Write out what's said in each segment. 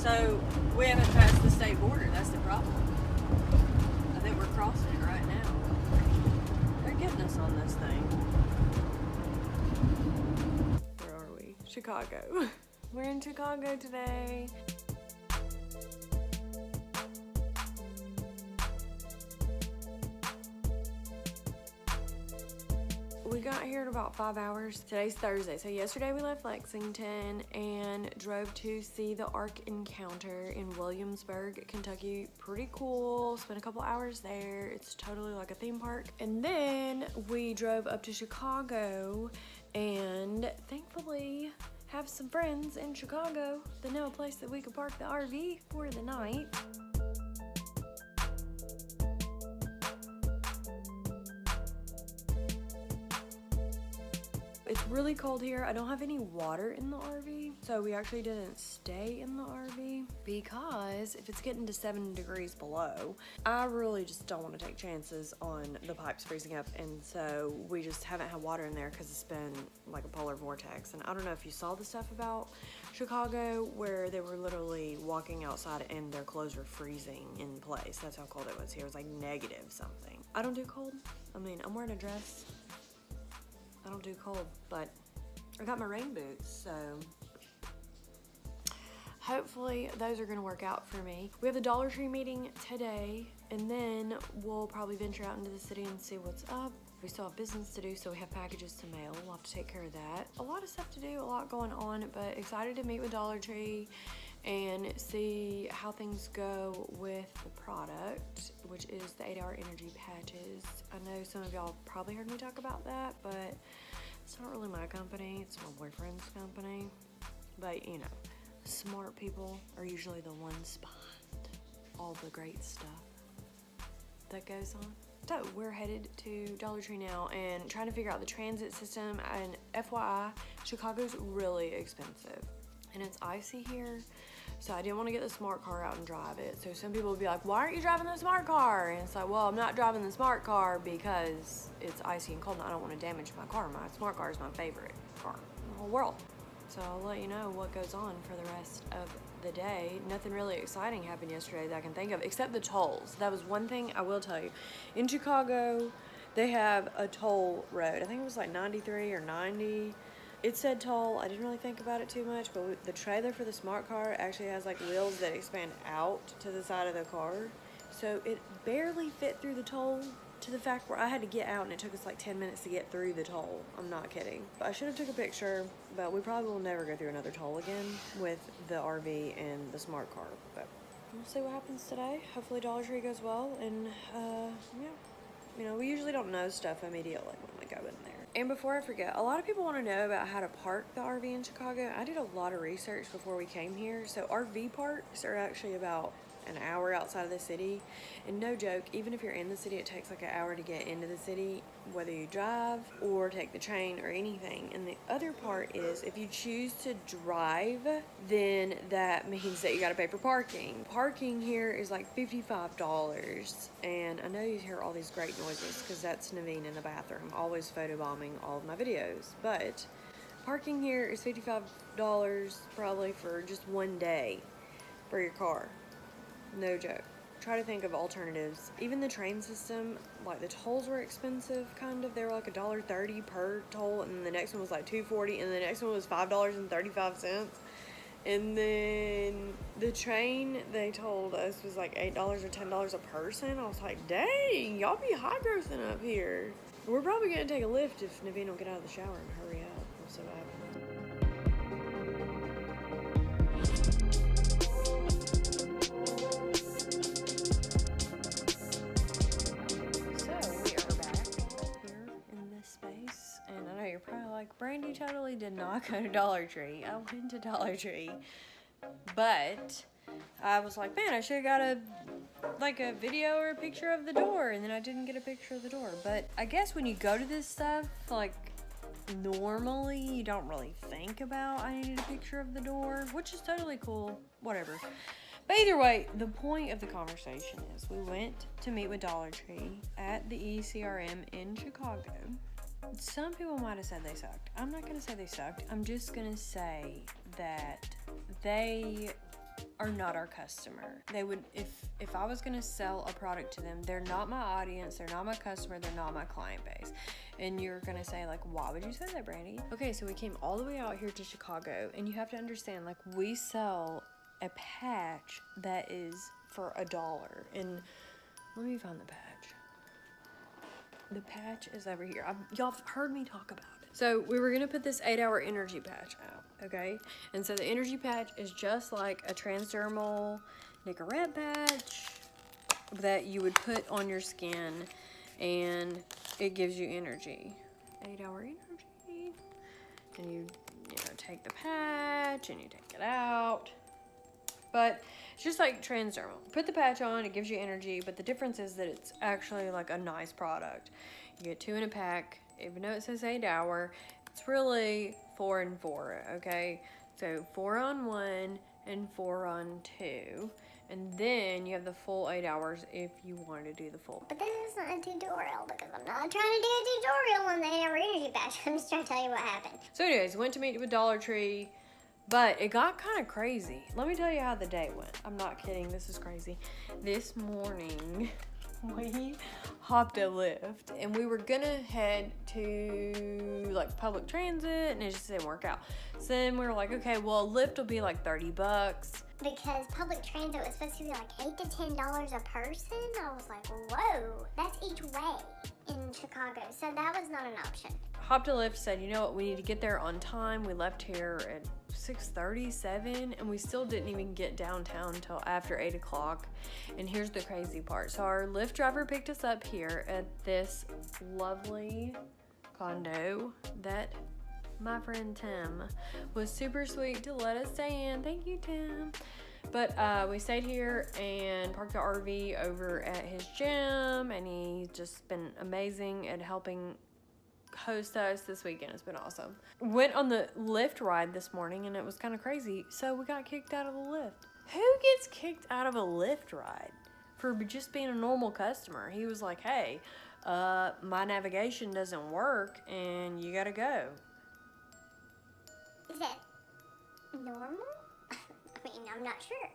So we haven't passed the state border. That's the problem. I think we're crossing it right now. They're getting us on this thing. Where are we? Chicago. We're in Chicago today. We got here in about 5 hours. Today's Thursday. So yesterday we left Lexington and drove to see the Ark Encounter in Williamsburg, Kentucky. Pretty cool. Spent a couple hours there. It's totally like a theme park. And then we drove up to Chicago and thankfully have some friends in Chicago that know a place that we could park the RV for the night. It's really cold here. I don't have any water in the RV, so we actually didn't stay in the RV because if it's getting to 7 degrees below, I really just don't want to take chances on the pipes freezing up, and so we just haven't had water in there because it's been like a polar vortex. And I don't know if you saw the stuff about Chicago where they were literally walking outside and their clothes were freezing in place. That's how cold it was here. It was like negative something. I don't do cold. I mean, I'm wearing a dress. I don't do cold, but I got my rain boots, so hopefully those are gonna work out for me. We have the Dollar Tree meeting today, and then we'll probably venture out into the city and see what's up. We still have business to do, so we have packages to mail. We'll have to take care of that. A lot of stuff to do, a lot going on, but excited to meet with Dollar Tree and see how things go with the product, which is the 8-hour energy patches. I know some of y'all probably heard me talk about that, but it's not really my company, it's my boyfriend's company. But you know, smart people are usually the ones behind all the great stuff that goes on. So we're headed to Dollar Tree now and trying to figure out the transit system. And FYI, Chicago's really expensive and it's icy here. So I didn't want to get the smart car out and drive it. So some people would be like, why aren't you driving the smart car? And it's like, well, I'm not driving the smart car because it's icy and cold and I don't want to damage my car. My smart car is my favorite car in the whole world. So I'll let you know what goes on for the rest of the day. Nothing really exciting happened yesterday that I can think of, except the tolls. That was one thing I will tell you. In Chicago, they have a toll road. I think it was like 93 or 90. It said toll. I didn't really think about it too much, but the trailer for the smart car actually has like wheels that expand out to the side of the car. So it barely fit through the toll, to the fact where I had to get out and it took us like 10 minutes to get through the toll. I'm not kidding. I should have took a picture, but we probably will never go through another toll again with the RV and the smart car. But we'll see what happens today. Hopefully Dollar Tree goes well, and yeah. You know, we usually don't know stuff immediately when we go in there. And before I forget, a lot of people want to know about how to park the RV in Chicago. I did a lot of research before we came here. So RV parks are actually about an hour outside of the city, and no joke, even if you're in the city, it takes like an hour to get into the city, whether you drive or take the train or anything. And the other part is, if you choose to drive, then that means that you got to pay for parking. Parking here is like $55, and I know you hear all these great noises because that's Naveen in the bathroom, always photobombing all of my videos. But parking here is $55 probably for just one day for your car. No joke. Try to think of alternatives. Even the train system, like the tolls were expensive, kind of. They were like $1.30 per toll, and then the next one was like $2.40, and the next one was $5.35. And then the train, they told us, was like $8 or $10 a person. I was like, dang, y'all be high grossing up here. We're probably gonna take a lift if Naveen will get out of the shower and hurry up. We'll see what happens. You're probably like, Brandy totally did not go to Dollar Tree. I went to Dollar Tree, but I was like, man, I should have got a video or a picture of the door, and then I didn't get a picture of the door. But I guess when you go to this stuff, like normally you don't really think about I needed a picture of the door, which is totally cool, whatever. But either way, the point of the conversation is we went to meet with Dollar Tree at the ECRM in Chicago. Some people might have said they sucked. I'm not going to say they sucked. I'm just going to say that they are not our customer. They would, if I was gonna sell a product to them, they're not my audience, they're not my customer, they're not my client base. And you're gonna say like, why would you say that, Brandy? Okay, so we came all the way out here to Chicago, and you have to understand, like, we sell a patch that is for $1. And let me find the patch. The patch is over here. Y'all have heard me talk about it. So we were gonna put this 8-hour energy patch out, okay? And so the energy patch is just like a transdermal Nicorette patch that you would put on your skin, and it gives you energy. 8-hour energy. And you know, take the patch and you take it out. But it's just like transdermal. Put the patch on, it gives you energy, but the difference is that it's actually like a nice product. You get 2 in a pack, even though it says 8-hour, it's really 4 and 4, okay? So 4 on 1 and 4 on 2. And then you have the full 8 hours if you want to do the full. But this is not a tutorial, because I'm not trying to do a tutorial on the 8-hour energy patch. I'm just trying to tell you what happened. So anyways, went to meet with Dollar Tree. But it got kind of crazy. Let me tell you how the day went. I'm not kidding. This is crazy. This morning, we hopped a Lyft, and we were gonna head to like public transit, and it just didn't work out. So then we were like, okay, well, a Lyft will be like $30. Because public transit was supposed to be like $8 to $10 a person. I was like, whoa, that's each way in Chicago. So that was not an option. Hopped a Lyft, said, you know what, we need to get there on time. We left here at 6:37, and we still didn't even get downtown until after 8 o'clock. And here's the crazy part. So our Lyft driver picked us up here at this lovely condo that my friend Tim was super sweet to let us stay in. Thank you, Tim. But we stayed here and parked the RV over at his gym, and he's just been amazing at helping host us this weekend. It's been awesome. Went on the Lyft ride this morning, and it was kind of crazy. So we got kicked out of the Lyft. Who gets kicked out of a Lyft ride for just being a normal customer? He was like, hey, my navigation doesn't work, and you gotta go. Is that normal? I mean, I'm not sure.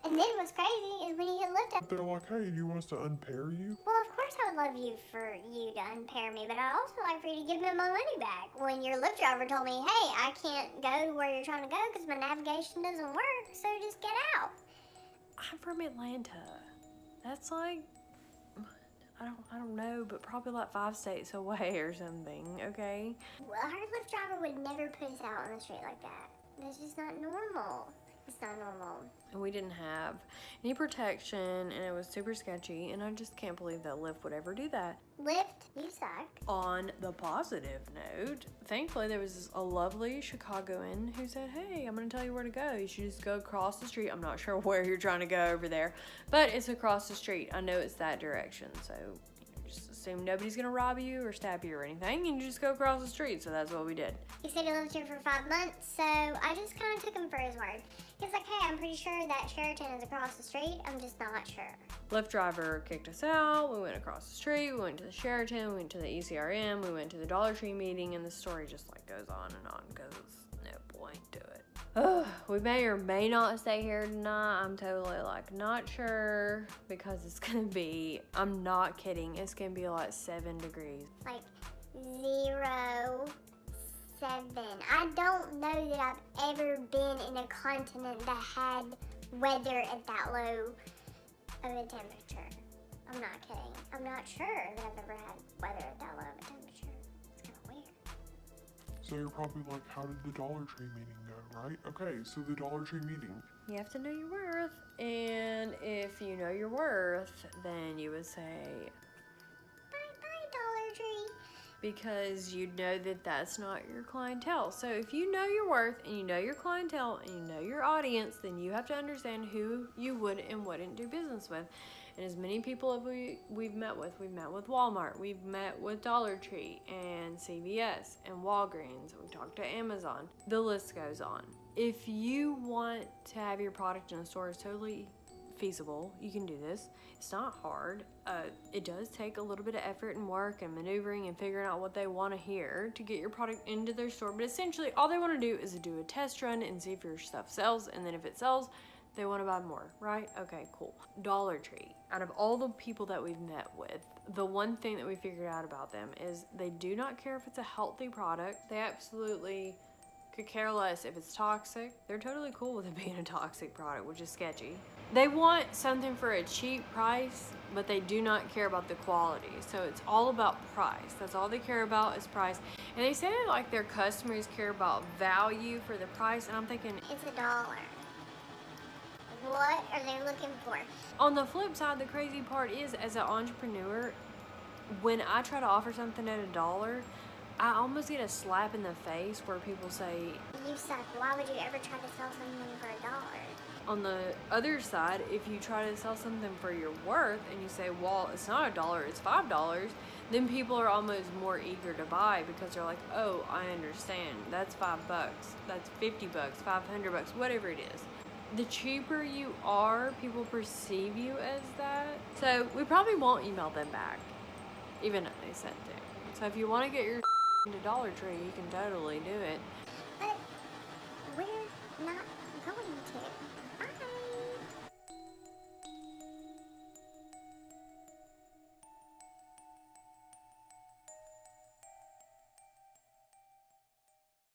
And then what's crazy is when you get Lyft up. They're like, hey, do you want us to unpair you? Well, of course I would love for you to unpair me, but I'd also like for you to give me my money back. When your Lyft driver told me, hey, I can't go to where you're trying to go because my navigation doesn't work, so just get out. I'm from Atlanta. That's like, I don't know, but probably like 5 states away or something, okay? Well, our Lyft driver would never put us out on the street like that. That's just not normal. It's not normal. And we didn't have any protection, and it was super sketchy, and I just can't believe that Lyft would ever do that. Lyft, you suck. On the positive note, thankfully there was a lovely Chicagoan who said, hey, I'm gonna tell you where to go. You should just go across the street. I'm not sure where you're trying to go over there, but it's across the street. I know it's that direction, so just assume nobody's gonna rob you or stab you or anything, and you just go across the street. So that's what we did. He said he lived here for 5 months, so I just kind of took him for his word. He's like, hey, I'm pretty sure that Sheraton is across the street. I'm just not sure. Lyft driver kicked us out. We went across the street. We went to the Sheraton. We went to the ECRM. We went to the Dollar Tree meeting, and the story just like goes on and on because there's no point to it. We may or may not stay here tonight. I'm totally like not sure because it's gonna be, I'm not kidding, it's gonna be like 7 degrees. Like 0, 7. I don't know that I've ever been in a continent that had weather at that low of a temperature. I'm not kidding. I'm not sure that I've ever had weather at that low of a temperature. It's kind of weird. So you're probably like, how did the Dollar Tree meeting go, right? Okay, so the Dollar Tree meeting. You have to know your worth, and if you know your worth, then you would say, Bye, Dollar Tree. because you know that that's not your clientele. So if you know your worth and you know your clientele and you know your audience, then you have to understand who you would and wouldn't do business with. And as many people as we've met with Walmart, we've met with Dollar Tree and CVS and Walgreens, we talked to Amazon, the list goes on. If you want to have your product in a store, it's totally feasible. You can do this. It's not hard. It does take a little bit of effort and work and maneuvering and figuring out what they want to hear to get your product into their store. But essentially, all they want to do is do a test run and see if your stuff sells. And then if it sells, they want to buy more, right? Okay, cool. Dollar Tree, out of all the people that we've met with, the one thing that we figured out about them is they do not care if it's a healthy product. They absolutely could care less if it's toxic. They're totally cool with it being a toxic product, which is sketchy. They want something for a cheap price, but they do not care about the quality. So it's all about price. That's all they care about is price. And they say that like their customers care about value for the price, and I'm thinking, It's $1. What are they looking for? on the flip side, the crazy part is, as an entrepreneur, when I try to offer something at $1, I almost get a slap in the face where people say, You suck. Why would you ever try to sell something for $1? on the other side, if you try to sell something for your worth and you say, well, it's not $1, it's $5, then people are almost more eager to buy because they're like, oh, I understand. That's $5, that's $50, $500, whatever it is. The cheaper you are, people perceive you as that. So we probably won't email them back, even if they sent it. So if you want to get your into Dollar Tree, you can totally do it.